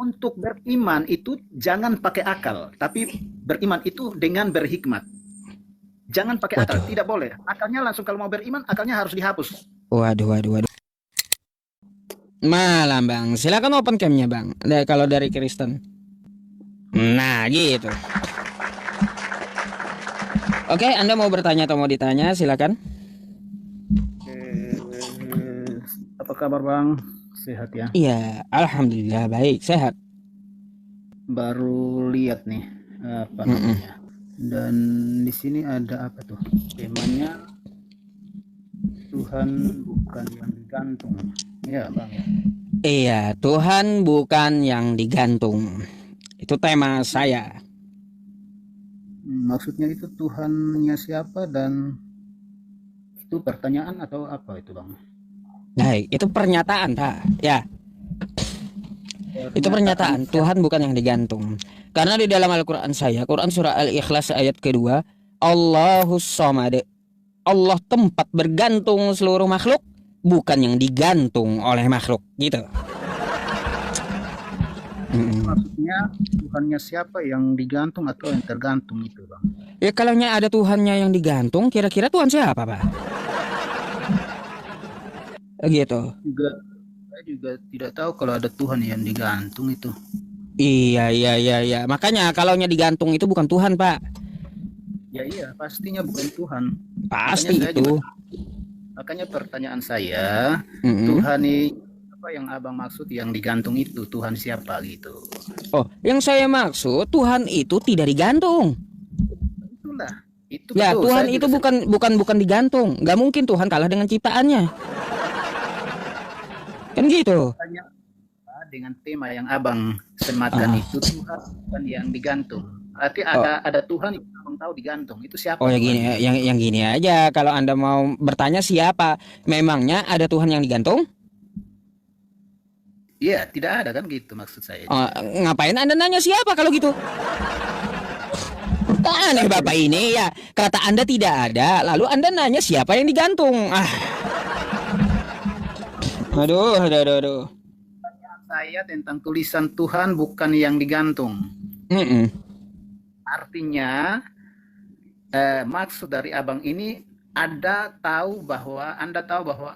untuk beriman itu jangan pakai akal, tapi beriman itu dengan berhikmat. Jangan pakai akal, Waduh. tidak boleh. Akalnya langsung kalau mau beriman, akalnya harus dihapus. Waduh, waduh, waduh. Malam bang, silakan open camnya bang. Kalau dari Kristen. Nah gitu. Oke, Anda mau bertanya atau mau ditanya? Silakan. Apa kabar bang? Sehat ya? Iya, alhamdulillah baik, sehat. Baru lihat nih apa namanya. Dan di sini ada apa tuh? Temanya Tuhan bukan yang digantung. Ya bang. Iya, Tuhan bukan yang digantung. Itu tema saya. Maksudnya itu Tuhannya siapa dan itu pertanyaan atau apa itu bang? Baik, itu pernyataan, Pak. Ya, itu pernyataan. Tuhan bukan yang digantung. Karena di dalam Al-Quran saya, Quran surah Al-Ikhlas ayat kedua, Allahus Somad. Allah tempat bergantung seluruh makhluk, bukan yang digantung oleh makhluk, gitu. Maksudnya Tuhannya siapa yang digantung atau yang tergantung itu bang? Ya kalau ada Tuhannya yang digantung, kira-kira Tuhan siapa, Pak? Gitu. Saya juga tidak tahu kalau ada Tuhan yang digantung itu. Iya. Makanya kalau digantung itu bukan Tuhan, Pak. Ya iya, pastinya bukan Tuhan. Pasti itu. Makanya pertanyaan saya, Tuhan ini apa yang abang maksud yang digantung itu? Tuhan siapa gitu? Oh, yang saya maksud Tuhan itu tidak digantung. Itulah. Itu ya, betul. Tuhan itu bukan digantung. Gak mungkin Tuhan kalah dengan ciptaannya. Kan gitu. Dengan tema yang abang sematkan itu Tuhan bukan yang digantung. Arti ada Tuhan yang abang tahu digantung. Itu siapa? Oh ya gini, yang gini aja. Kalau Anda mau bertanya siapa, memangnya ada Tuhan yang digantung? Iya, tidak ada kan gitu maksud saya. Ngapain Anda nanya siapa kalau gitu? Aneh Bapak ini ya. Kata Anda tidak ada, lalu Anda nanya siapa yang digantung. Aduh. Saya tentang tulisan Tuhan bukan yang digantung. Artinya maksud dari abang ini Anda tahu bahwa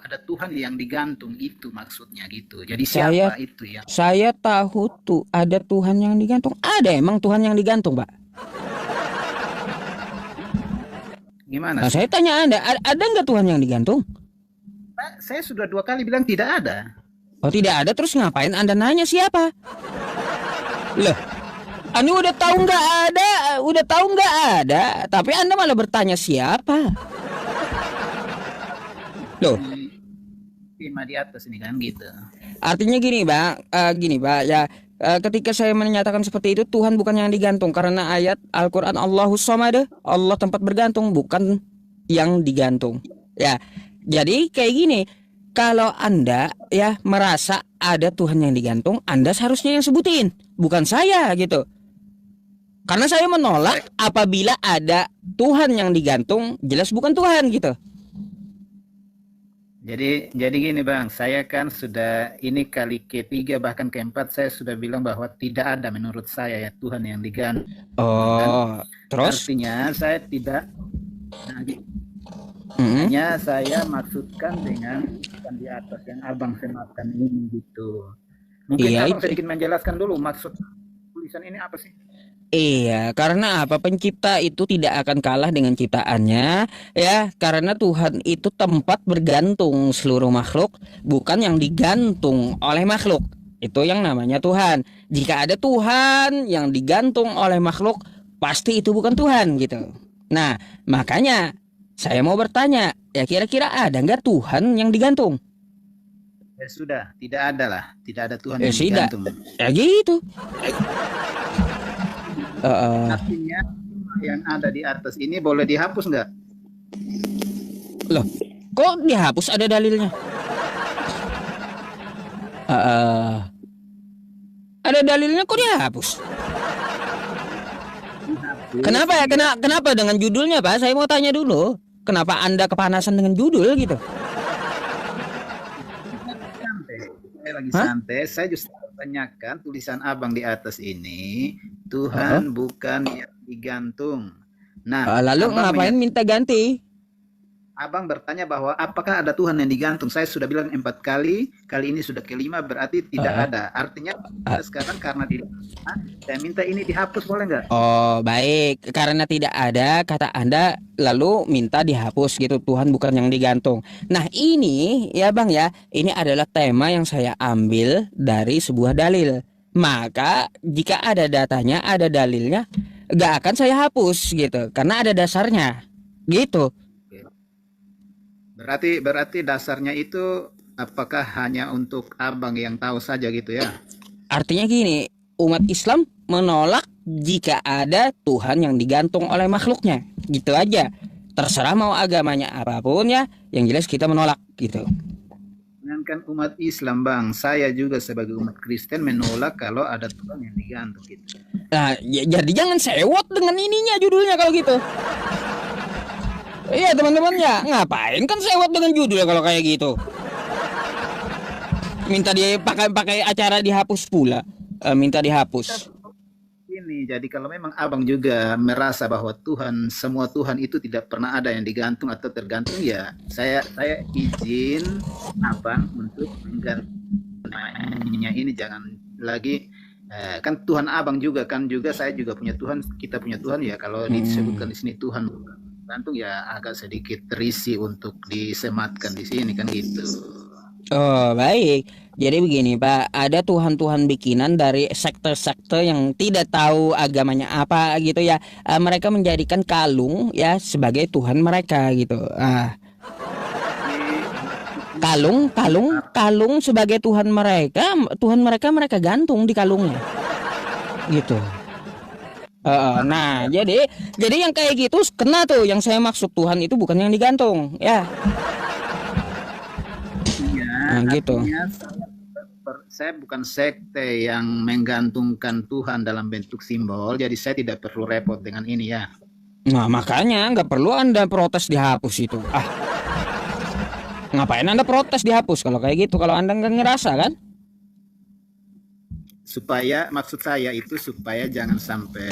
ada Tuhan yang digantung, itu maksudnya gitu. Jadi siapa itu ya? Saya tahu tuh ada Tuhan yang digantung. Ada emang Tuhan yang digantung, Pak? Gimana? Nah, saya tanya Anda, ada nggak Tuhan yang digantung? Saya sudah 2 kali bilang tidak ada. Oh tidak ada, terus ngapain Anda nanya siapa? Loh, Anda udah tahu nggak ada, tapi Anda malah bertanya siapa? Loh, tema di atas ini kan gitu. Artinya gini, Pak, ya. Ketika saya menyatakan seperti itu, Tuhan bukan yang digantung karena ayat Al-Quran Allahus Somad, Allah tempat bergantung, bukan yang digantung. Ya, jadi kayak gini. Kalau Anda ya merasa ada Tuhan yang digantung, Anda seharusnya yang sebutin, bukan saya gitu. Karena saya menolak apabila ada Tuhan yang digantung, jelas bukan Tuhan gitu. Jadi gini bang, saya kan sudah ini kali ketiga bahkan keempat saya sudah bilang bahwa tidak ada menurut saya ya Tuhan yang digantung. Terus? Artinya saya tidak. Hanya saya maksudkan dengan di atas yang abang sematkan ini gitu. Mungkin abang sedikit menjelaskan dulu maksud tulisan ini apa sih? Iya, karena apa? Pencipta itu tidak akan kalah dengan ciptaannya, ya. Karena Tuhan itu tempat bergantung seluruh makhluk, bukan yang digantung oleh makhluk. Itu yang namanya Tuhan. Jika ada Tuhan yang digantung oleh makhluk, pasti itu bukan Tuhan gitu. Nah, makanya saya mau bertanya, ya kira-kira ada nggak Tuhan yang digantung? Ya sudah, tidak ada lah, tidak ada Tuhan yang digantung. Ya gitu. Artinya yang ada di atas ini boleh dihapus nggak? Loh, kok dihapus, ada dalilnya? Ada dalilnya kok dihapus? Kenapa ya? Kenapa dengan judulnya, Pak? Saya mau tanya dulu. Kenapa Anda kepanasan dengan judul gitu? Saya lagi santai. Saya justru tanyakan tulisan abang di atas ini, Tuhan bukan yang digantung. Nah, Lalu ngapain minta ganti? Abang bertanya bahwa apakah ada Tuhan yang digantung. Saya sudah bilang 4 kali, kali ini sudah kelima, berarti tidak ada. Artinya sekarang karena tidak ada, saya minta ini dihapus, boleh nggak? Oh baik, karena tidak ada kata Anda lalu minta dihapus gitu, Tuhan bukan yang digantung. Nah ini ya Bang ya, ini adalah tema yang saya ambil dari sebuah dalil. Maka jika ada datanya, ada dalilnya, gak akan saya hapus gitu, karena ada dasarnya gitu. Berarti dasarnya itu apakah hanya untuk abang yang tahu saja gitu ya? Artinya gini, umat Islam menolak jika ada Tuhan yang digantung oleh makhluknya. Gitu aja. Terserah mau agamanya apapun ya, yang jelas kita menolak gitu. Sedangkan umat Islam Bang, saya juga sebagai umat Kristen menolak kalau ada Tuhan yang digantung gitu. Nah, jadi jangan sewot dengan ininya judulnya kalau gitu. Iya teman-temannya, ngapain kan sewot dengan judul kalau kayak gitu. Minta dia pakai acara dihapus pula, minta dihapus. Ini jadi kalau memang abang juga merasa bahwa Tuhan, semua Tuhan itu tidak pernah ada yang digantung atau tergantung, ya saya izin abang untuk menggantungnya ini, jangan lagi kan Tuhan abang juga kan, juga saya juga punya Tuhan, kita punya Tuhan ya. Kalau disebutkan di sini Tuhan gantung ya agak sedikit terisi untuk disematkan di sini kan gitu. Oh baik, jadi begini Pak, ada Tuhan-Tuhan bikinan dari sekte-sekte yang tidak tahu agamanya apa gitu ya. Mereka menjadikan kalung ya sebagai Tuhan mereka gitu. Kalung sebagai Tuhan mereka gantung di kalungnya gitu. Nah jadi yang kayak gitu kena tuh, yang saya maksud Tuhan itu bukan yang digantung ya. Nah, gitu. Saya bukan sekte yang menggantungkan Tuhan dalam bentuk simbol, jadi saya tidak perlu repot dengan ini ya. Nah makanya nggak perlu Anda protes dihapus itu. Ngapain Anda protes dihapus kalau kayak gitu, kalau Anda nggak ngerasa kan? Supaya maksud saya itu supaya jangan sampai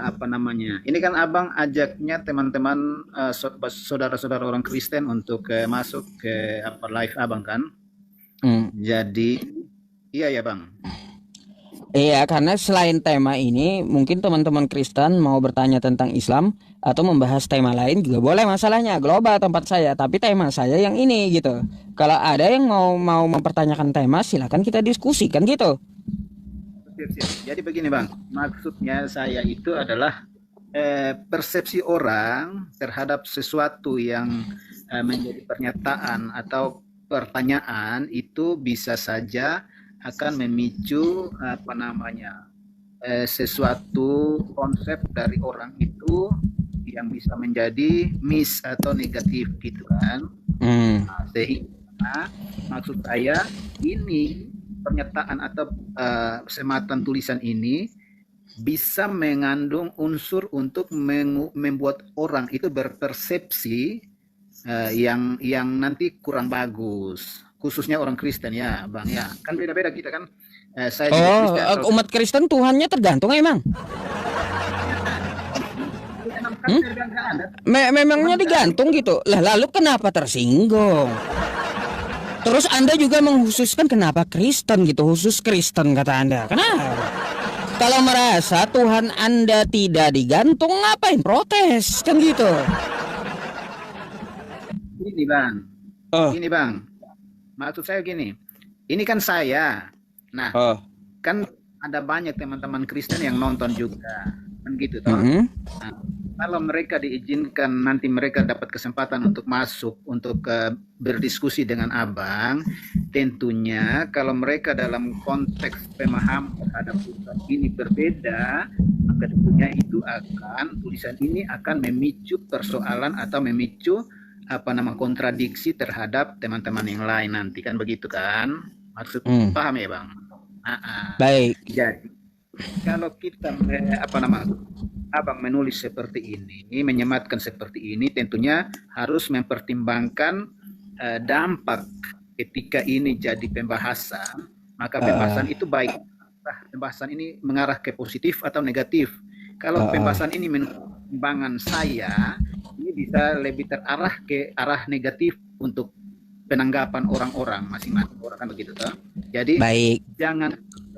apa namanya, ini kan abang ajaknya teman-teman saudara-saudara orang Kristen untuk masuk ke live abang kan. Jadi iya ya bang. Iya, karena selain tema ini mungkin teman-teman Kristen mau bertanya tentang Islam atau membahas tema lain juga boleh, masalahnya global tempat saya, tapi tema saya yang ini gitu. Kalau ada yang mau mempertanyakan tema silakan kita diskusikan gitu. Jadi begini bang, maksudnya saya itu adalah persepsi orang terhadap sesuatu yang menjadi pernyataan atau pertanyaan itu bisa saja akan memicu apa namanya sesuatu konsep dari orang itu yang bisa menjadi miss atau negatif gitu kan. Nah, sehingga maksud saya ini pernyataan atau sematan tulisan ini bisa mengandung unsur untuk membuat orang itu berpersepsi yang nanti kurang bagus, khususnya orang Kristen ya bang ya, kan beda-beda kita kan. Saya juga Kristen, umat Kristen Tuhannya tergantung emang. Memangnya digantung gitu lah, lalu kenapa tersinggung? Terus Anda juga mengkhususkan kenapa Kristen gitu, khusus Kristen kata Anda. Kenapa? Kalau merasa Tuhan Anda tidak digantung, ngapain protes kan gitu? Ini bang, ini bang, maksud saya gini, ini kan saya, nah kan ada banyak teman-teman Kristen yang nonton juga, kan gitu toh. Nah, kalau mereka diizinkan nanti mereka dapat kesempatan untuk masuk untuk berdiskusi dengan abang, tentunya kalau mereka dalam konteks pemahaman terhadap tulisan ini berbeda, maka tentunya itu tulisan ini akan memicu persoalan atau memicu kontradiksi terhadap teman-teman yang lain nanti kan, begitu kan maksud paham ya bang? Baik. Jadi kalau kita abang menulis seperti ini, menyematkan seperti ini, tentunya harus mempertimbangkan dampak ketika ini jadi pembahasan, maka Heeh. pembahasan itu baik. Nah, pembahasan ini mengarah ke positif atau negatif. Kalau Heeh. pembahasan ini menurut pertimbangan saya, ini bisa lebih terarah ke arah negatif untuk penanggapan orang-orang masing-masing orang kan begitu toh. Jadi Baik, jangan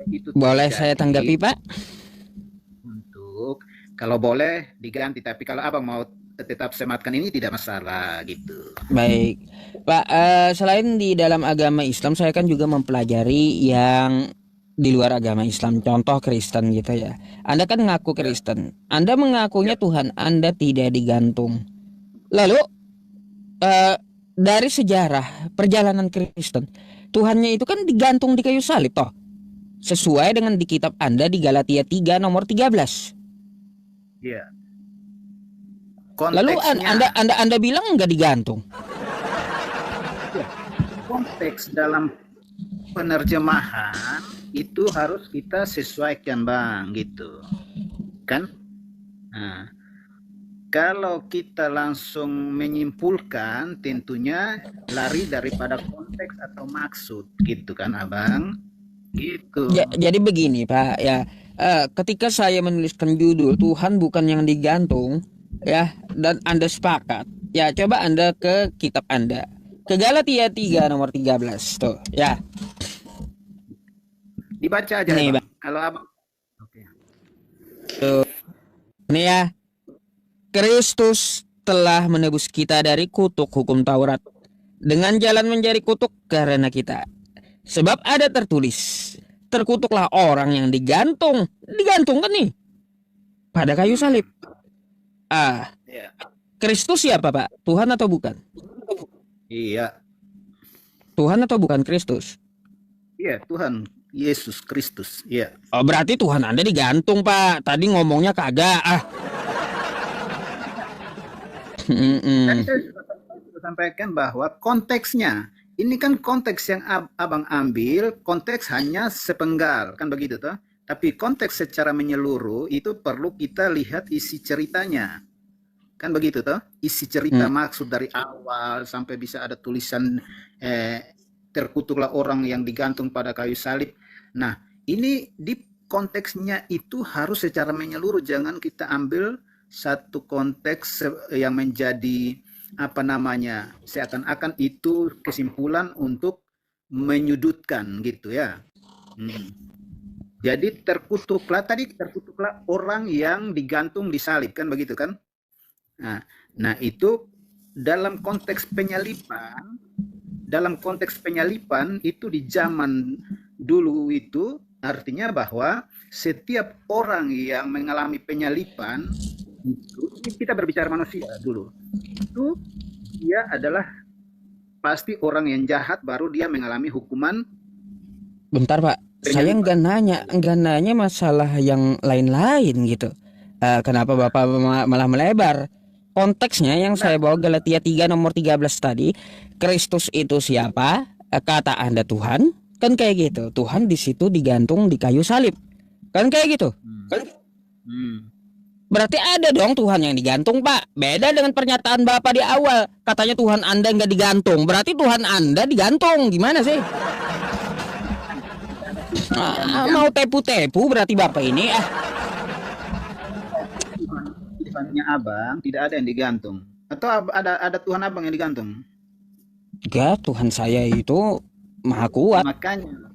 itu boleh saya terjadi tanggapi, Pak? untuk kalau boleh diganti tapi kalau abang mau tetap sematkan ini tidak masalah gitu. Baik, Pak. Selain di dalam agama Islam, saya kan juga mempelajari yang di luar agama Islam, contoh Kristen gitu ya. Anda kan ngaku Ya, Kristen, Anda mengakunya ya. Tuhan Anda tidak digantung. Lalu eh, dari sejarah perjalanan Kristen, Tuhannya itu kan digantung di kayu salib, toh. Sesuai dengan di kitab Anda di Galatia 3 nomor 13. Iya, Lalu Anda konteksnya, Anda Anda bilang nggak digantung. ya, konteks dalam penerjemahan itu harus kita sesuaikan bang, gitu, kan? Nah, kalau kita langsung menyimpulkan, tentunya lari daripada konteks atau maksud, gitu kan, abang? Gitu. Jadi begini Pak ya, ketika saya menuliskan judul Tuhan bukan yang digantung ya, dan Anda sepakat ya, coba Anda ke kitab Anda, ke Galatia 3 nomor 13 tuh ya. Dibaca aja, Nih bang. Bang, Kalau abang, oke. nih ya, Kristus telah menebus kita dari kutuk hukum Taurat dengan jalan menjadi kutuk karena kita. Sebab ada tertulis, terkutuklah orang yang digantungkan nih pada kayu salib. Hmm, Ah, ya, Kristus siapa Pak? Tuhan atau bukan? iya, Tuhan atau bukan Kristus? iya, Tuhan Yesus Kristus, iya. Oh, berarti Tuhan Anda digantung Pak. Tadi ngomongnya kagak. Ah. Tadi Mm-mm. saya sudah sampaikan bahwa konteksnya, ini kan konteks yang abang ambil, konteks hanya sepenggal, kan begitu toh? Tapi konteks secara menyeluruh itu perlu kita lihat isi ceritanya, kan begitu toh? Isi cerita Mm. maksud dari awal sampai bisa ada tulisan terkutuklah orang yang digantung pada kayu salib. Nah, ini di konteksnya itu harus secara menyeluruh, jangan kita ambil satu konteks yang menjadi apa namanya seakan-akan itu kesimpulan untuk menyudutkan gitu ya. Hmm. Jadi terkutuklah orang yang digantung di salib kan begitu kan? Nah, nah itu dalam konteks penyalipan, dalam konteks penyalipan itu di zaman dulu itu artinya bahwa setiap orang yang mengalami penyalipan itu, ini kita berbicara manusia dulu, itu dia adalah pasti orang yang jahat baru dia mengalami hukuman Bentar Pak, saya penyalipan. nggak nanya masalah yang lain-lain gitu. Kenapa Bapak malah melebar? Konteksnya yang saya Enggak, bawa Galatia 3 nomor 13 tadi, Kristus itu siapa? Kata Anda Tuhan, kan kayak gitu. Tuhan di situ digantung di kayu salib. Kan kayak gitu. hmm. Hmm. Berarti ada dong Tuhan yang digantung Pak. Beda dengan pernyataan Bapak di awal. Katanya Tuhan Anda nggak digantung. Berarti Tuhan Anda digantung. Gimana sih? Tidak ada Tuhan yang digantung. Mau tepu-tepu berarti Bapak ini. Tuhan, Tuhannya abang tidak ada yang digantung atau ada Tuhan abang yang digantung. Enggak, Tuhan saya itu maha kuat. Makanya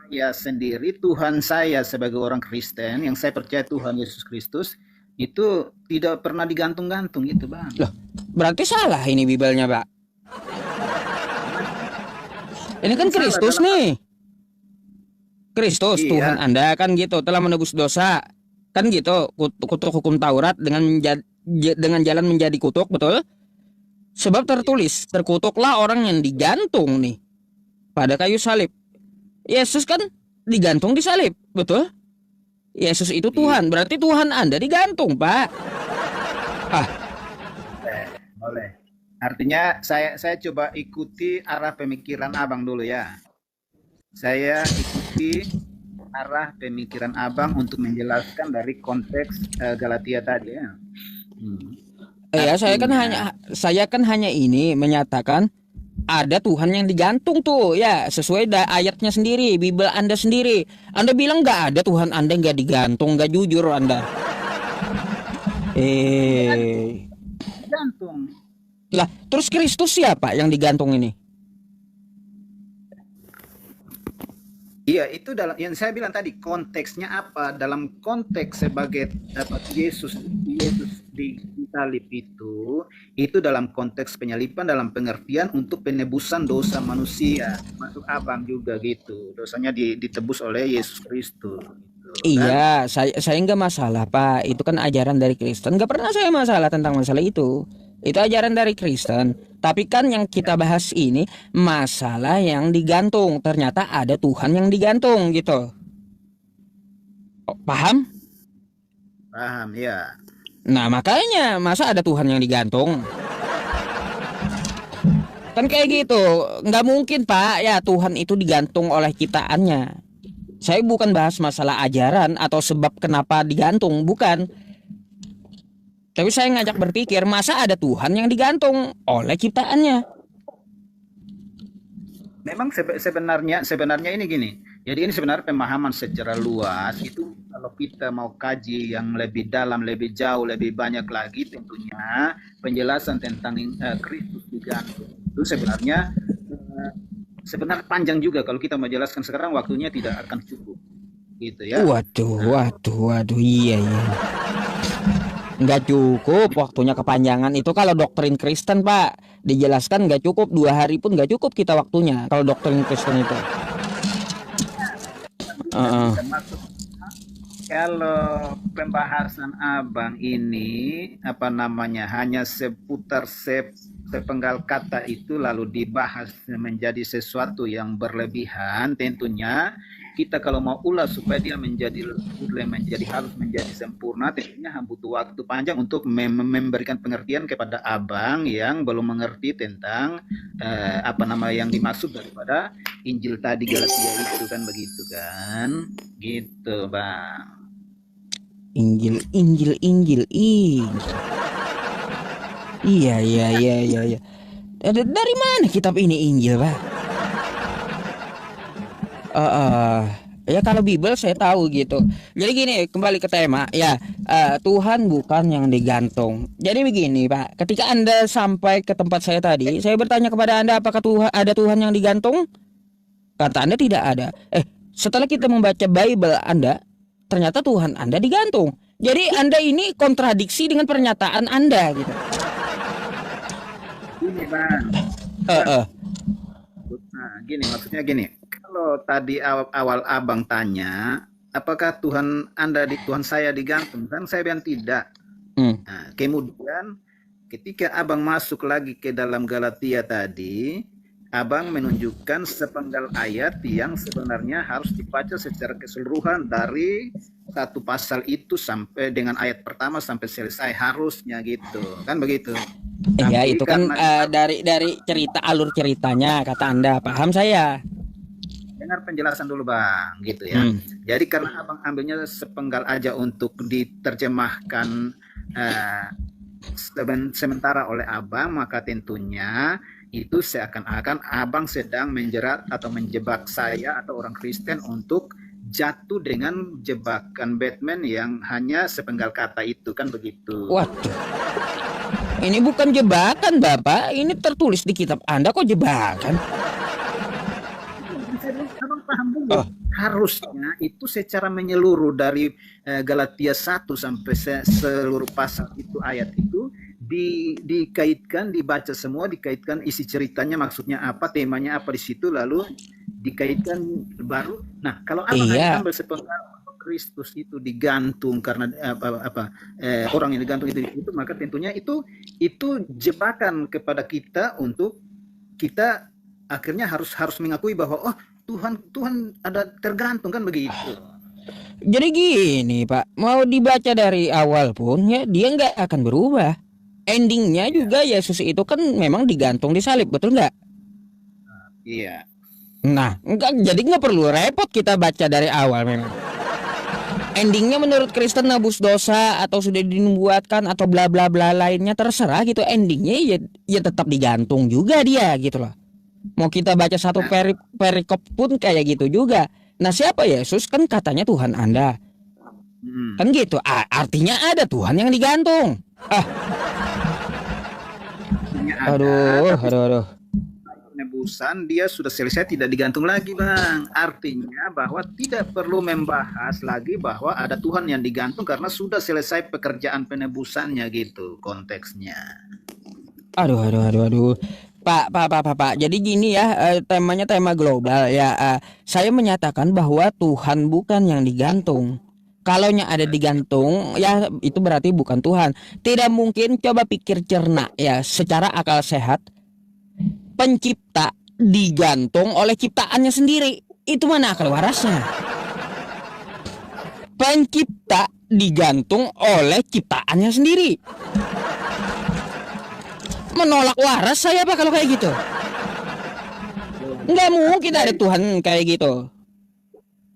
saya sendiri, Tuhan saya sebagai orang Kristen yang saya percaya Tuhan Yesus Kristus itu tidak pernah digantung-gantung gitu bang. Loh, berarti salah ini Bibelnya Pak. Ini kan Memang salah Kristus dalam nih. Kristus Tuhan iya. Anda kan gitu telah menebus dosa. Kan gitu, kutuk hukum Taurat dengan jalan menjadi kutuk, betul? Sebab tertulis, terkutuklah orang yang digantung nih pada kayu salib. Yesus kan digantung di salib, betul? Yesus itu Iya. Tuhan, berarti Tuhan Anda digantung, Pak. Ah, Boleh. Artinya saya coba ikuti arah pemikiran abang dulu ya. Saya ikuti arah pemikiran abang untuk menjelaskan dari konteks Galatia tadi ya. Hmm. ya Artinya saya kan hanya ini menyatakan ada Tuhan yang digantung tuh ya, sesuai ayatnya sendiri, Bible Anda sendiri. Anda bilang nggak ada Tuhan, Anda nggak digantung, nggak jujur Anda. Gantung. Lah, terus Kristus siapa yang digantung ini? Iya, itu dalam yang saya bilang tadi, konteksnya apa? Dalam konteks sebagai Yesus disalib itu dalam konteks penyaliban, dalam pengertian untuk penebusan dosa manusia. Masuk abang juga gitu. Dosanya ditebus oleh Yesus Kristus. Gitu, kan? Iya, saya nggak masalah Pak. Itu kan ajaran dari Kristen. Nggak pernah saya masalah tentang masalah itu. Itu ajaran dari Kristen. Tapi kan yang kita bahas ini masalah yang digantung. Ternyata ada Tuhan yang digantung gitu. Oh, paham? Paham, ya. Nah makanya masa ada Tuhan yang digantung? Kan kayak gitu. Nggak mungkin Pak. Ya Tuhan itu digantung oleh ciptaannya. Saya bukan bahas masalah ajaran atau sebab kenapa digantung. Bukan. Tapi saya ngajak berpikir, masa ada Tuhan yang digantung oleh ciptaannya? Memang sebenarnya ini gini. Jadi ini sebenarnya pemahaman secara luas itu kalau kita mau kaji yang lebih dalam, lebih jauh, lebih banyak lagi tentunya penjelasan tentang Kristus digantung itu sebenarnya panjang juga. Kalau kita menjelaskan sekarang waktunya tidak akan cukup. Gitu ya. Waduh, iya. Nggak cukup waktunya, kepanjangan itu kalau doktrin Kristen Pak dijelaskan nggak cukup, 2 hari pun nggak cukup kita waktunya kalau doktrin Kristen itu. Kalau pembahasan abang ini hanya seputar sepenggal kata itu lalu dibahas menjadi sesuatu yang berlebihan, tentunya kita kalau mau ulas supaya dia harus menjadi sempurna, tentunya butuh waktu panjang untuk memberikan pengertian kepada abang yang belum mengerti tentang yang dimaksud daripada Injil tadi Galatia itu, kan begitu kan, gitu bang. Injil. Iya. Dari mana kitab ini Injil Pak? Ya kalau Bible saya tahu gitu. Jadi gini, kembali ke tema ya, Tuhan bukan yang digantung. Jadi begini Pak, ketika Anda sampai ke tempat saya tadi, saya bertanya kepada Anda apakah ada Tuhan yang digantung? Kata Anda tidak ada. Setelah kita membaca Bible Anda, ternyata Tuhan Anda digantung. Jadi Anda ini kontradiksi dengan pernyataan Anda gitu. Gini bang. Gini, maksudnya gini. Kalau tadi awal abang tanya, apakah Tuhan saya digantung? Kan saya bilang tidak. Nah, kemudian ketika abang masuk lagi ke dalam Galatia tadi, abang menunjukkan sepenggal ayat yang sebenarnya harus dibaca secara keseluruhan dari satu pasal itu sampai dengan ayat pertama sampai selesai harusnya gitu, kan begitu. Ya itu kan dari cerita, alur ceritanya kata Anda, paham saya. Dengar penjelasan dulu bang, gitu ya. Jadi karena abang ambilnya sepenggal aja untuk diterjemahkan sementara oleh abang, maka tentunya itu seakan-akan abang sedang menjerat atau menjebak saya atau orang Kristen untuk jatuh dengan jebakan Batman yang hanya sepenggal kata itu, kan begitu. Waduh, ini bukan jebakan Bapak, ini tertulis di kitab Anda kok jebakan? Abang paham dulu. Harusnya itu secara menyeluruh dari Galatia 1 sampai seluruh pasal itu, ayat itu dikaitkan, dibaca semua, dikaitkan isi ceritanya, maksudnya apa, temanya apa di situ, lalu dikaitkan baru. Nah, kalau abang ambil sepenggal Kristus itu digantung karena orang yang digantung itu, maka tentunya itu jebakan kepada kita untuk kita akhirnya harus mengakui bahwa Tuhan ada tergantung, kan begitu. Jadi gini Pak, mau dibaca dari awal pun ya dia nggak akan berubah. Endingnya juga Yesus itu kan memang digantung di salib, betul nggak? Iya. Nah, jadi nggak perlu repot kita baca dari awal memang. Endingnya menurut Kristen nebus dosa atau sudah dinubuatkan atau bla bla bla lainnya terserah gitu. Endingnya ya tetap digantung juga dia gitu loh. Mau kita baca satu perikop pun kayak gitu juga. Nah, siapa Yesus kan katanya Tuhan Anda. Hmm. Kan gitu. Artinya ada Tuhan yang digantung. Artinya ada, Aduh, tapi aduh. penebusan dia sudah selesai, tidak digantung lagi, Bang. Artinya bahwa tidak perlu membahas lagi bahwa ada Tuhan yang digantung karena sudah selesai pekerjaan penebusannya gitu konteksnya. Aduh. Pak. Jadi gini ya, temanya tema global ya. Saya menyatakan bahwa Tuhan bukan yang digantung. Kalaunya ada digantung, ya itu berarti bukan Tuhan. Tidak mungkin, coba pikir cerna ya, secara akal sehat. Pencipta digantung oleh ciptaannya sendiri. Itu mana akal warasnya? Pencipta digantung oleh ciptaannya sendiri. Menolak waras saya Pak kalau kayak gitu. Nggak mungkin ada Tuhan kayak gitu.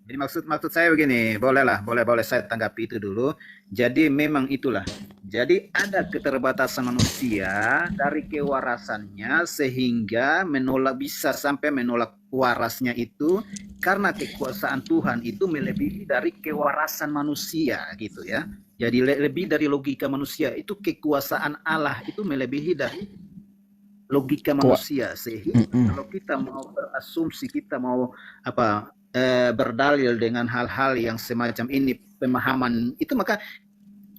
Jadi maksud saya begini, boleh saya tanggapi itu dulu. Jadi memang itulah. Jadi ada keterbatasan manusia dari kewarasannya sehingga bisa sampai menolak warasnya itu karena kekuasaan Tuhan itu melebihi dari kewarasan manusia gitu ya. Jadi lebih dari logika manusia, itu kekuasaan Allah itu melebihi dari logika manusia. Sehingga kalau kita mau berasumsi, kita mau berdalil dengan hal-hal yang semacam ini, pemahaman itu, maka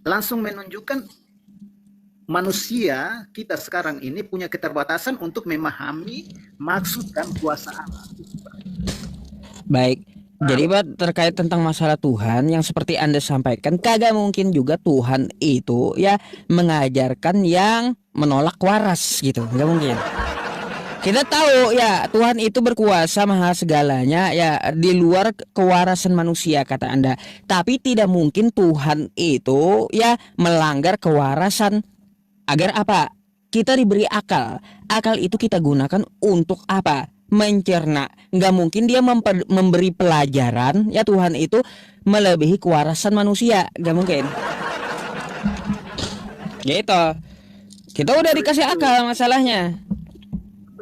langsung menunjukkan manusia kita sekarang ini punya keterbatasan untuk memahami maksud dan kuasa Allah. Baik. Jadi Pak, terkait tentang masalah Tuhan yang seperti Anda sampaikan, kagak mungkin juga Tuhan itu ya mengajarkan yang menolak waras gitu. Nggak mungkin. Kita tahu ya Tuhan itu berkuasa maha segalanya ya di luar kewarasan manusia kata Anda. Tapi tidak mungkin Tuhan itu ya melanggar kewarasan agar apa? Kita diberi akal. Akal itu kita gunakan untuk apa? Mencerna. Nggak mungkin dia memberi pelajaran ya Tuhan itu melebihi kewarasan manusia. Nggak mungkin. Gitu. Kita udah dikasih akal masalahnya.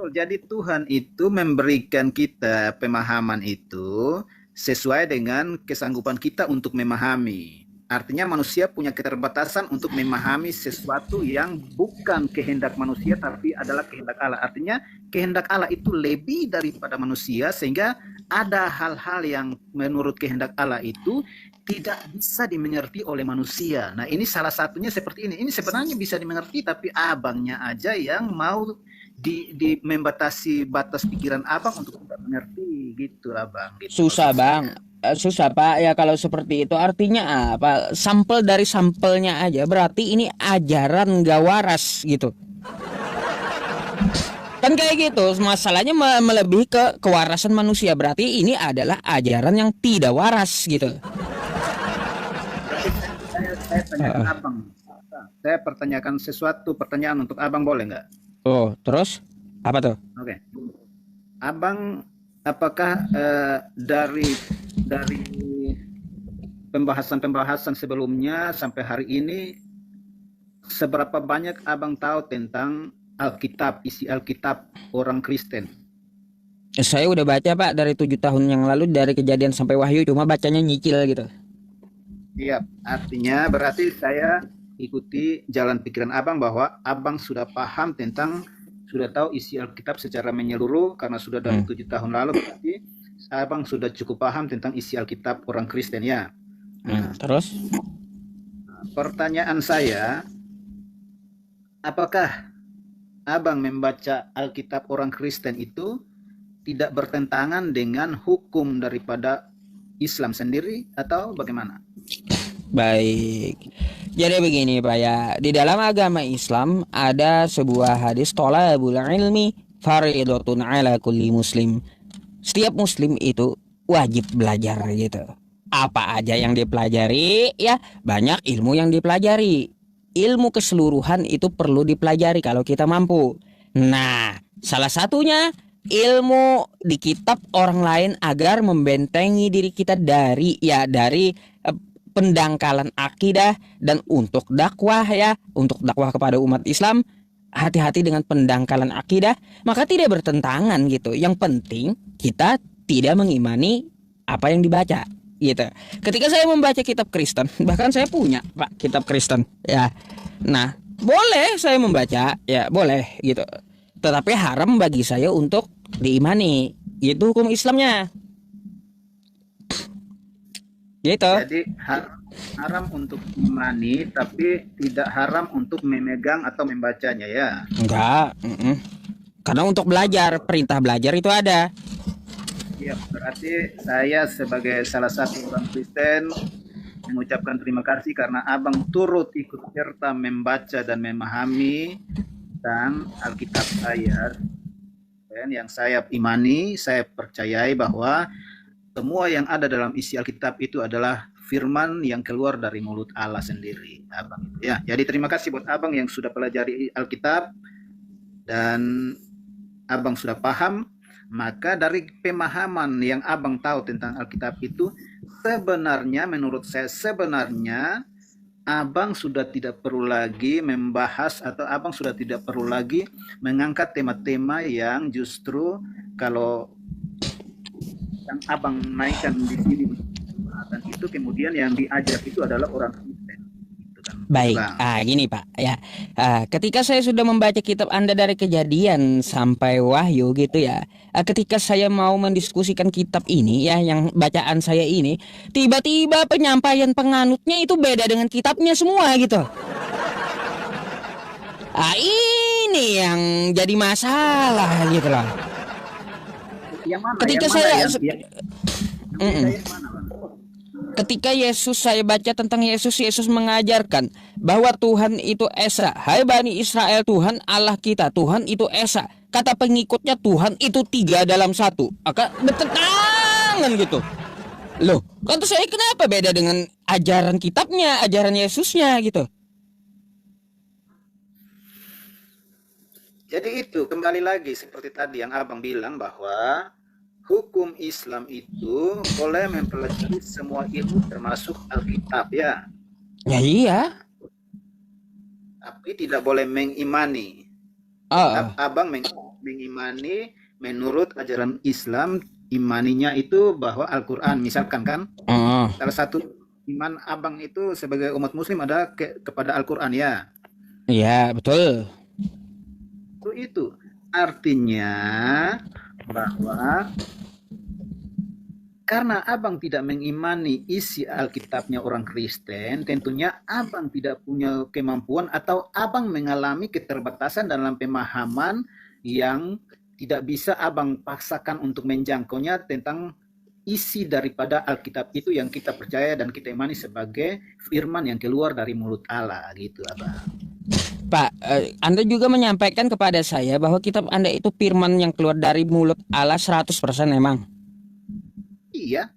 Jadi Tuhan itu memberikan kita pemahaman itu sesuai dengan kesanggupan kita untuk memahami. Artinya manusia punya keterbatasan untuk memahami sesuatu yang bukan kehendak manusia tapi adalah kehendak Allah. Artinya kehendak Allah itu lebih daripada manusia sehingga ada hal-hal yang menurut kehendak Allah itu tidak bisa dimengerti oleh manusia. Nah ini salah satunya seperti ini. Ini sebenarnya bisa dimengerti tapi abangnya aja yang mau membatasi batas pikiran abang untuk tidak mengerti gitu abang. Gitu. Susah bang, susah Pak ya kalau seperti itu artinya apa? Sampel dari sampelnya aja berarti ini ajaran gak waras gitu. Kan kayak gitu, masalahnya melebihi ke kewarasan manusia berarti ini adalah ajaran yang tidak waras gitu. Saya tanyakan abang, saya pertanyakan sesuatu pertanyaan untuk abang boleh nggak? Oh, terus apa tuh? Oke. Abang, apakah dari pembahasan sebelumnya sampai hari ini seberapa banyak abang tahu tentang Alkitab, isi Alkitab orang Kristen? Saya udah baca Pak dari 7 tahun yang lalu dari Kejadian sampai Wahyu cuma bacanya nyicil gitu. Iya, artinya berarti saya ikuti jalan pikiran abang bahwa abang sudah paham tentang, sudah tahu isi Alkitab secara menyeluruh karena sudah dari 7 tahun lalu, berarti abang sudah cukup paham tentang isi Alkitab orang Kristen ya. Terus? Pertanyaan saya, apakah abang membaca Alkitab orang Kristen itu tidak bertentangan dengan hukum daripada Islam sendiri atau bagaimana? Baik. Jadi begini Pak ya, di dalam agama Islam ada sebuah hadis thalabul ilmi fardhatun ala kulli muslim. Setiap muslim itu wajib belajar gitu. Apa aja yang dipelajari ya, banyak ilmu yang dipelajari. Ilmu keseluruhan itu perlu dipelajari kalau kita mampu. Nah, salah satunya ilmu di kitab orang lain agar membentengi diri kita dari pendangkalan akidah dan untuk dakwah ya, untuk dakwah kepada umat Islam hati-hati dengan pendangkalan akidah, maka tidak bertentangan gitu. Yang penting kita tidak mengimani apa yang dibaca gitu. Ketika saya membaca kitab Kristen, bahkan saya punya Pak kitab Kristen ya. Nah, boleh saya membaca ya, boleh gitu. Tetapi haram bagi saya untuk diimani. Itu hukum Islamnya. Gitu. Jadi haram untuk imani, tapi tidak haram untuk memegang atau membacanya ya. Enggak. Karena untuk belajar, perintah belajar itu ada. Ya, berarti saya sebagai salah satu orang Kristen mengucapkan terima kasih karena abang turut ikut serta membaca dan memahami tentang Alkitab saya. Dan yang saya imani, saya percayai bahwa semua yang ada dalam isi Alkitab itu adalah firman yang keluar dari mulut Allah sendiri, abang. Ya, jadi terima kasih buat abang yang sudah pelajari Alkitab dan abang sudah paham. Maka dari pemahaman yang abang tahu tentang Alkitab itu, sebenarnya menurut saya abang sudah tidak perlu lagi membahas atau abang sudah tidak perlu lagi mengangkat tema-tema yang justru kalau yang abang naikkan di sini dan itu kemudian yang diajak itu adalah orang Kristen. Gitu kan, Baik, Bang. gini Pak ya. Ketika saya sudah membaca kitab Anda dari Kejadian sampai Wahyu gitu ya. Ketika saya mau mendiskusikan kitab ini ya, yang bacaan saya ini, tiba-tiba penyampaian penganutnya itu beda dengan kitabnya semua gitu. Ini yang jadi masalah gitu loh. Yang mana? Ketika yang saya mana, yang mana, Bang? Ketika Yesus saya baca tentang Yesus mengajarkan bahwa Tuhan itu Esa. Hai Bani Israel, Tuhan Allah kita, Tuhan itu Esa. Kata pengikutnya Tuhan itu 3 dalam 1. Maka bertentangan gitu. Loh, kata saya kenapa beda dengan ajaran kitabnya, ajaran Yesusnya gitu. Jadi itu kembali lagi seperti tadi yang abang bilang bahwa hukum Islam itu boleh mempelajari semua ilmu termasuk Alkitab ya. Ya iya. Tapi tidak boleh mengimani. Abang mengimani menurut ajaran Islam, imaninya itu bahwa Al-Quran misalkan kan. Salah satu iman abang itu sebagai umat muslim ada kepada Al-Quran ya. Iya betul. Itu artinya bahwa karena abang tidak mengimani isi Alkitabnya orang Kristen, tentunya abang tidak punya kemampuan atau abang mengalami keterbatasan dalam pemahaman yang tidak bisa abang paksakan untuk menjangkaunya tentang isi daripada Alkitab itu yang kita percaya dan kita imani sebagai firman yang keluar dari mulut Allah gitu abang. Pak, Anda juga menyampaikan kepada saya bahwa kitab Anda itu firman yang keluar dari mulut Allah 100% memang. Iya.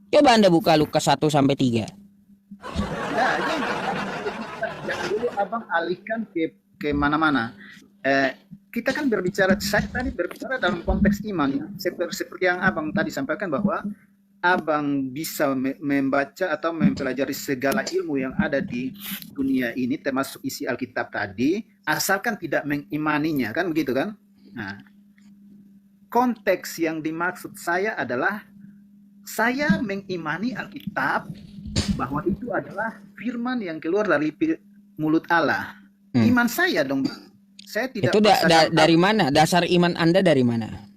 Coba Anda buka Lukas 1 sampai 3. Nah, jangan dulu abang alihkan ke mana-mana. Kita kan berbicara, saya tadi berbicara dalam konteks iman ya. Seperti yang abang tadi sampaikan bahwa abang bisa membaca atau mempelajari segala ilmu yang ada di dunia ini termasuk isi Alkitab tadi, asalkan tidak mengimaninya, kan begitu kan? Nah, konteks yang dimaksud saya adalah saya mengimani Alkitab bahwa itu adalah firman yang keluar dari mulut Allah. Iman saya dong. Saya tidak. Itu dari mana? Dasar iman Anda dari mana?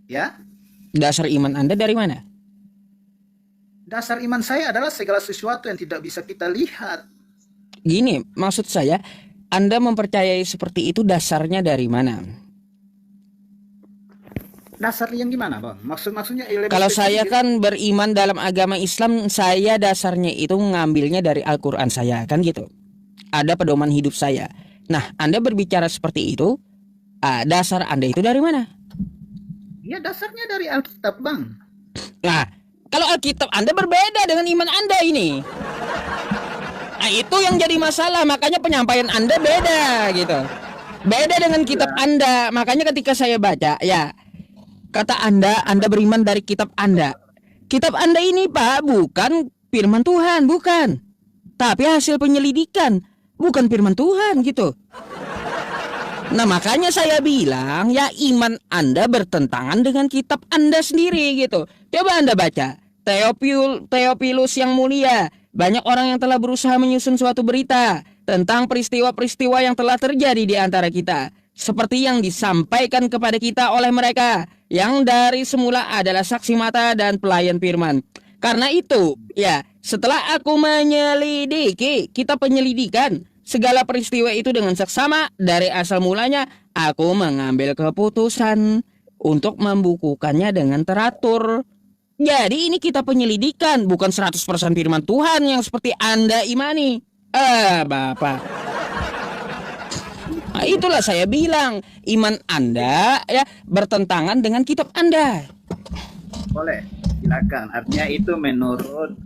Ya? Dasar iman Anda dari mana? Dasar iman saya adalah segala sesuatu yang tidak bisa kita lihat. Gini, maksud saya, Anda mempercayai seperti itu dasarnya dari mana? Dasar yang gimana, Bang? Maksudnya kalau saya kan beriman dalam agama Islam, saya dasarnya itu ngambilnya dari Al-Quran saya, kan gitu. Ada pedoman hidup saya. Nah, Anda berbicara seperti itu, dasar Anda itu dari mana? Ya, dasarnya dari Alkitab, Bang. Nah, kalau Alkitab Anda berbeda dengan iman Anda ini. Nah, itu yang jadi masalah, makanya penyampaian Anda beda gitu. Beda dengan kitab Anda. Makanya ketika saya baca, ya, kata Anda beriman dari kitab Anda. Kitab Anda ini, Pak, bukan firman Tuhan, bukan. Tapi hasil penyelidikan. bukan firman Tuhan gitu. Nah, makanya saya bilang ya iman Anda bertentangan dengan kitab Anda sendiri gitu. Coba Anda baca Theophilus yang mulia. Banyak orang yang telah berusaha menyusun suatu berita tentang peristiwa-peristiwa yang telah terjadi di antara kita, seperti yang disampaikan kepada kita oleh mereka yang dari semula adalah saksi mata dan pelayan firman. Karena itu, ya, setelah aku menyelidiki, kita penyelidikan segala peristiwa itu dengan seksama dari asal mulanya, aku mengambil keputusan untuk membukukannya dengan teratur. Jadi ini kita penyelidikan, bukan 100% firman Tuhan yang seperti Anda imani. Bapak. Nah, itulah saya bilang, iman Anda ya bertentangan dengan kitab Anda. Boleh, silakan. Artinya itu menurut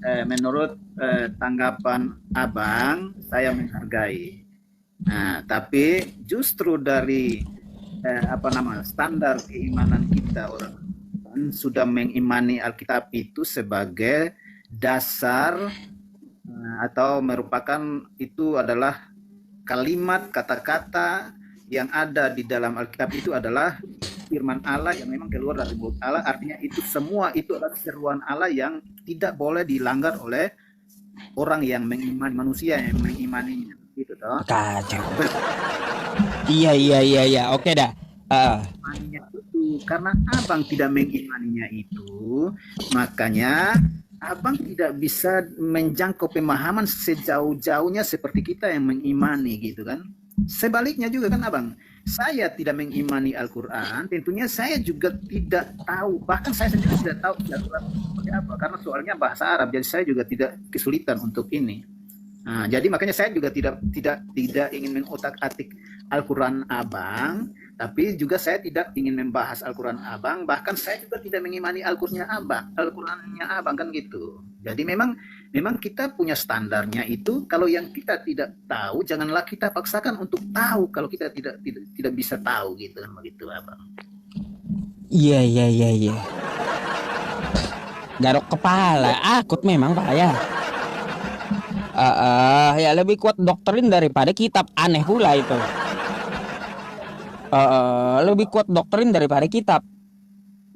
tanggapan Abang, saya menghargai. Nah, tapi justru dari standar keimanan kita orang sudah mengimani Alkitab itu sebagai dasar atau merupakan itu adalah kalimat kata-kata yang ada di dalam Alkitab itu adalah firman Allah yang memang keluar dari mulut Allah. Artinya itu semua itu adalah seruan Allah yang tidak boleh dilanggar oleh orang yang mengimani, manusia yang mengimaninya gitu toh. Kacau. Iya. Oke dah. Karena Abang tidak mengimaninya itu, makanya Abang tidak bisa menjangkau pemahaman sejauh-jauhnya seperti kita yang mengimani gitu kan. Sebaliknya juga kan Abang, saya tidak mengimani Al-Quran, tentunya saya juga tidak tahu, bahkan saya sendiri tidak tahu Al-Quran seperti apa, karena soalnya bahasa Arab, jadi saya juga tidak kesulitan untuk ini. Nah, jadi makanya saya juga tidak ingin mengotak-atik Al-Quran Abang, tapi juga saya tidak ingin membahas Al-Quran Abang, bahkan saya juga tidak mengimani Al-Qurannya Abang kan gitu. Jadi memang kita punya standarnya itu. Kalau yang kita tidak tahu, janganlah kita paksakan untuk tahu kalau kita tidak bisa tahu gitu kan begitu Abang. Iya. Garuk kepala, akut memang Pak ya. Ya lebih kuat doktrin daripada kitab, aneh pula itu. Lebih kuat doktrin daripada kitab.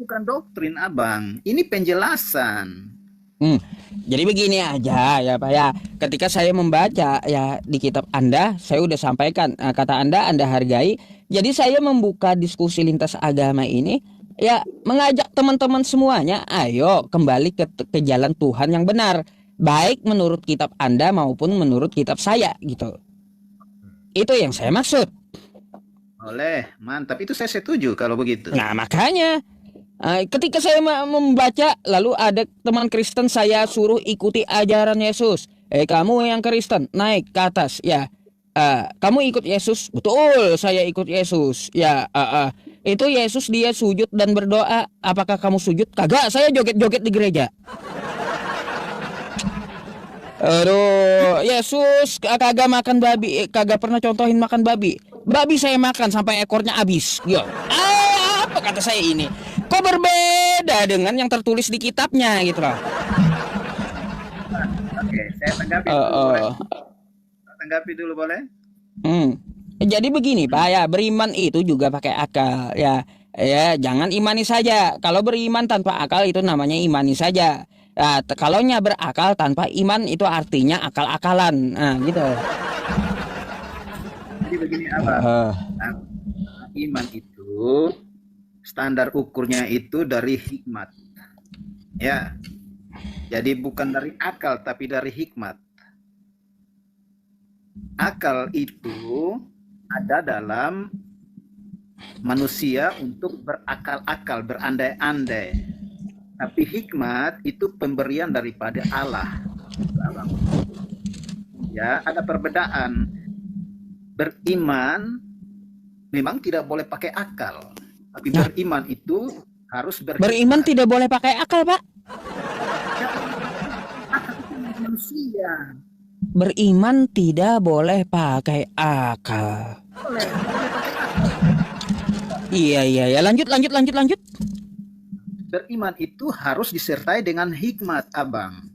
Bukan doktrin Abang, ini penjelasan. Jadi begini aja ya Pak ya. Ketika saya membaca ya di kitab Anda, saya udah sampaikan kata Anda hargai. Jadi saya membuka diskusi lintas agama ini ya, mengajak teman-teman semuanya, ayo kembali ke jalan Tuhan yang benar, baik menurut kitab Anda maupun menurut kitab saya gitu. Itu yang saya maksud. Oleh, mantap, itu saya setuju kalau begitu. Nah makanya ketika saya membaca, lalu ada teman Kristen saya suruh ikuti ajaran Yesus. Kamu yang Kristen naik ke atas ya. Kamu ikut Yesus, betul saya ikut Yesus ya. Itu Yesus dia sujud dan berdoa, apakah kamu sujud? Kagak, saya joget-joget di gereja. Aduh, Yesus kagak makan babi, kagak pernah contohin makan babi. Babi saya makan sampai ekornya habis. Yo, apa kata saya ini? Kok berbeda dengan yang tertulis di kitabnya gitu loh. Oke, saya tanggapi dulu. Tanggapi dulu boleh? Jadi begini Pak ya, beriman itu juga pakai akal ya. Ya, jangan imani saja. Kalau beriman tanpa akal itu namanya imani saja. Nah, kalaunya berakal tanpa iman itu artinya akal-akalan. Nah, gitu. Jadi begini apa? Iman itu standar ukurnya itu dari hikmat. Ya. Jadi bukan dari akal tapi dari hikmat. Akal itu ada dalam manusia untuk berakal-akal, berandai-andai. Tapi hikmat itu pemberian daripada Allah. Ya, ada perbedaan. Beriman memang tidak boleh pakai akal. Tapi beriman itu harus beriman tidak boleh pakai akal, Pak. Manusia. Beriman tidak boleh pakai akal. Iya. Lanjut. Beriman itu harus disertai dengan hikmat, Abang.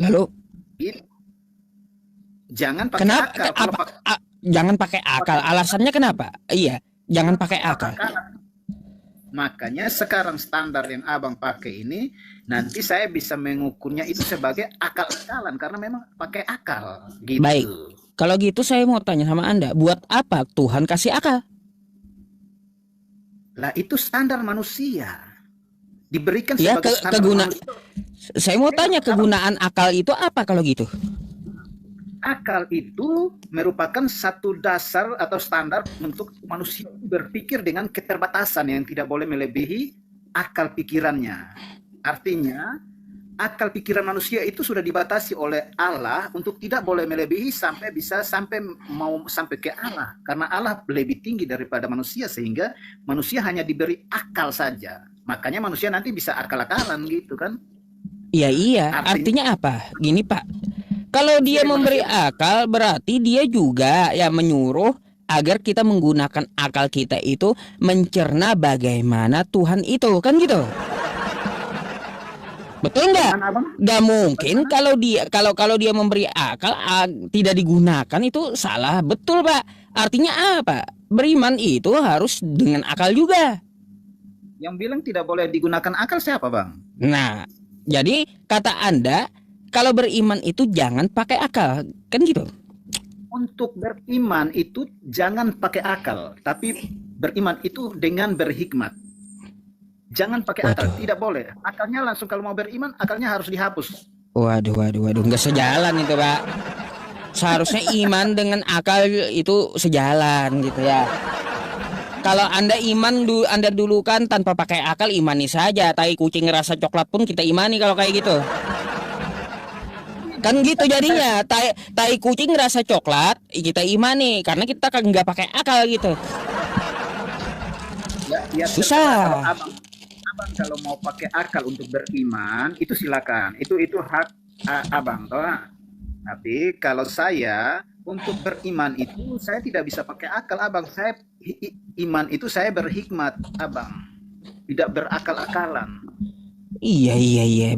Lalu? jangan pakai Kenapa? akal. Kalau Jangan pakai akal. Alasannya kenapa? Iya, jangan pakai akal. makanya sekarang standar yang abang pakai ini, nanti saya bisa mengukurnya itu sebagai akal-akalan karena memang pakai akal gitu. Baik. Kalau gitu saya mau tanya sama Anda, buat apa Tuhan kasih akal? Lah itu standar manusia. Diberikan Ya, sebagai standar manusia. saya mau tanya kegunaan akal itu apa kalau gitu? Akal itu merupakan satu dasar atau standar untuk manusia berpikir dengan keterbatasan yang tidak boleh melebihi akal pikirannya. Artinya, akal pikiran manusia itu sudah dibatasi oleh Allah untuk tidak boleh melebihi sampai mau sampai ke Allah. Karena Allah lebih tinggi daripada manusia sehingga manusia hanya diberi akal saja. Makanya manusia nanti bisa akal-akalan gitu kan. Iya, artinya apa? Gini Pak, kalau dia memberi akal berarti dia juga ya menyuruh agar kita menggunakan akal kita itu mencerna bagaimana Tuhan itu, kan gitu. Betul nggak? Nggak mungkin kalau dia memberi akal tidak digunakan itu salah. Betul Pak. Artinya apa? Beriman itu harus dengan akal juga. Yang bilang tidak boleh digunakan akal siapa Bang? Nah, jadi kata Anda kalau beriman itu jangan pakai akal, kan gitu. Untuk beriman itu jangan pakai akal, tapi beriman itu dengan berhikmat. Jangan pakai akal, tidak boleh. Akalnya langsung kalau mau beriman, akalnya harus dihapus. Waduh, nggak sejalan itu Pak. Seharusnya iman dengan akal itu sejalan gitu ya. Kalau Anda iman, Anda dulu kan tanpa pakai akal, imani saja. Tai kucing rasa coklat pun kita imani kalau kayak gitu. Kan gitu jadinya, tai kucing rasa coklat kita imani karena kita kan nggak pakai akal gitu. Ya, susah. Abang kalau mau pakai akal untuk beriman itu silakan, itu hak abang toh. Tapi kalau saya untuk beriman itu saya tidak bisa pakai akal abang. Saya iman itu saya berhikmat abang, tidak berakal-akalan. Iya.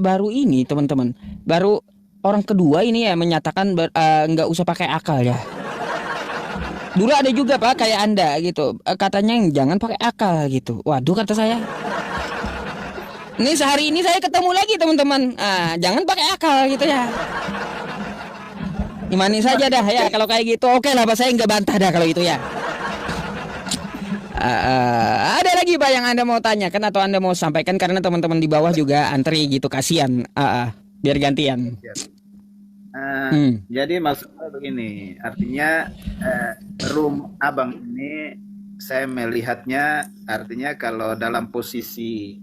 Baru ini teman-teman. Baru orang kedua ini ya menyatakan nggak usah pakai akal ya. Dulu ada juga Pak kayak Anda gitu. Katanya jangan pakai akal gitu. Waduh kata saya. Ini sehari ini saya ketemu lagi teman-teman. Jangan pakai akal gitu ya. Imani saja dah ya kalau kayak gitu. Oke lah Pak, saya nggak bantah dah kalau itu ya. Ada lagi Pak yang Anda mau tanyakan atau Anda mau sampaikan karena teman-teman di bawah juga antri gitu, kasihan. Biar gantian. Jadi maksudnya begini, artinya room abang ini saya melihatnya artinya kalau dalam posisi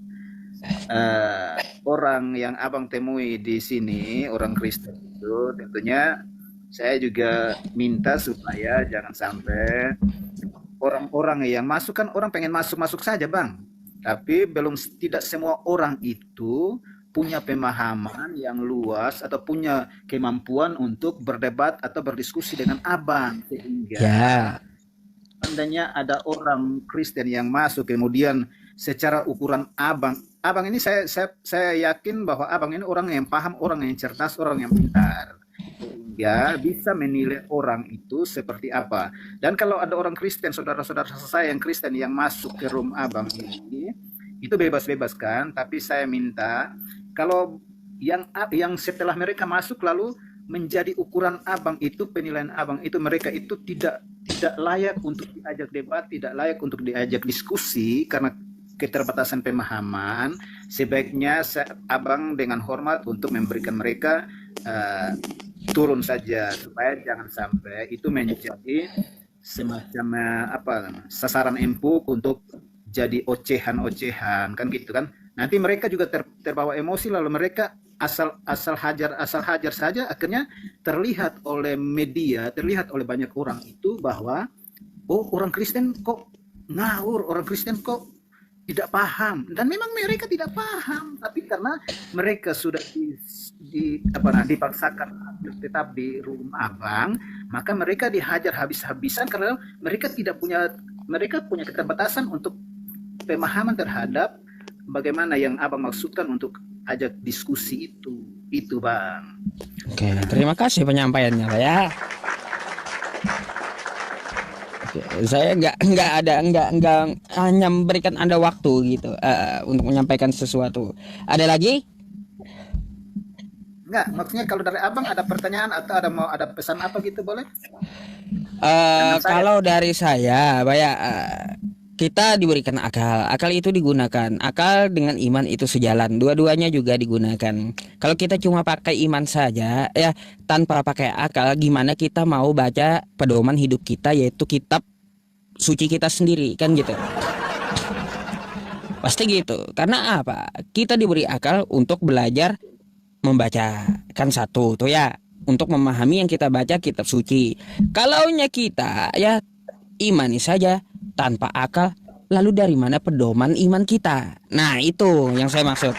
orang yang abang temui di sini, orang Kristen itu tentunya saya juga minta supaya jangan sampai orang-orang yang masuk, kan orang pengen masuk-masuk saja Bang, tapi tidak semua orang itu punya pemahaman yang luas atau punya kemampuan untuk berdebat atau berdiskusi dengan abang, sehingga seandainya ada orang Kristen yang masuk kemudian secara ukuran abang ini saya yakin bahwa abang ini orang yang paham, orang yang cerdas, orang yang pintar, ya bisa menilai orang itu seperti apa. Dan kalau ada orang Kristen, saudara-saudara saya yang Kristen yang masuk ke room abang ini, itu bebas-bebas kan, tapi saya minta kalau yang setelah mereka masuk lalu menjadi ukuran abang itu, penilaian abang itu, mereka itu tidak layak untuk diajak debat, tidak layak untuk diajak diskusi karena keterbatasan pemahaman, sebaiknya abang dengan hormat untuk memberikan mereka turun saja, supaya jangan sampai itu menjadi semacam sasaran empuk untuk jadi ocehan kan gitu kan. Nanti mereka juga terbawa emosi, lalu mereka asal hajar saja, akhirnya terlihat oleh media, terlihat oleh banyak orang itu bahwa orang Kristen kok ngawur, orang Kristen kok tidak paham. Dan memang mereka tidak paham, tapi karena mereka sudah dipaksakan tetap di rumah abang, maka mereka dihajar habis-habisan karena mereka punya keterbatasan untuk pemahaman terhadap bagaimana yang abang maksudkan untuk ajak diskusi itu. Itu Bang. Oke, terima kasih penyampaiannya Pak ya. Oke, saya nggak hanya memberikan Anda waktu gitu untuk menyampaikan sesuatu. Ada lagi? Enggak, maksudnya kalau dari Abang ada pertanyaan atau ada pesan apa gitu boleh? Jangan saya. Kalau dari saya, Pak ya, kita diberikan akal. Akal itu digunakan. Akal dengan iman itu sejalan. Dua-duanya juga digunakan. Kalau kita cuma pakai iman saja, ya tanpa pakai akal, gimana kita mau baca pedoman hidup kita, yaitu kitab suci kita sendiri, kan gitu. Pasti gitu. Karena apa? Kita diberi akal untuk belajar membaca, kan satu tuh ya, untuk memahami yang kita baca kitab suci. Kalaunya kita ya imani saja tanpa akal, lalu dari mana pedoman iman kita? Nah, itu yang saya maksud.